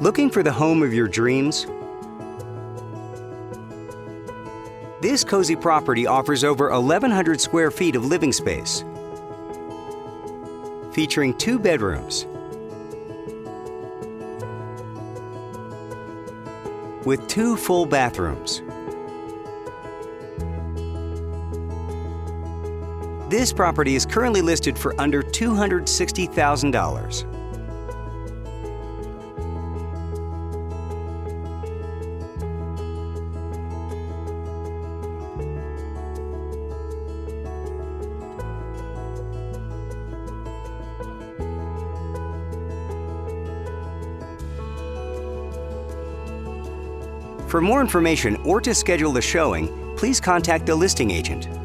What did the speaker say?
Looking for the home of your dreams? This cozy property offers over 1,100 square feet of living space, featuring 2 bedrooms with 2 full bathrooms. This property is currently listed for under $260,000. For more information or to schedule a showing, please contact the listing agent.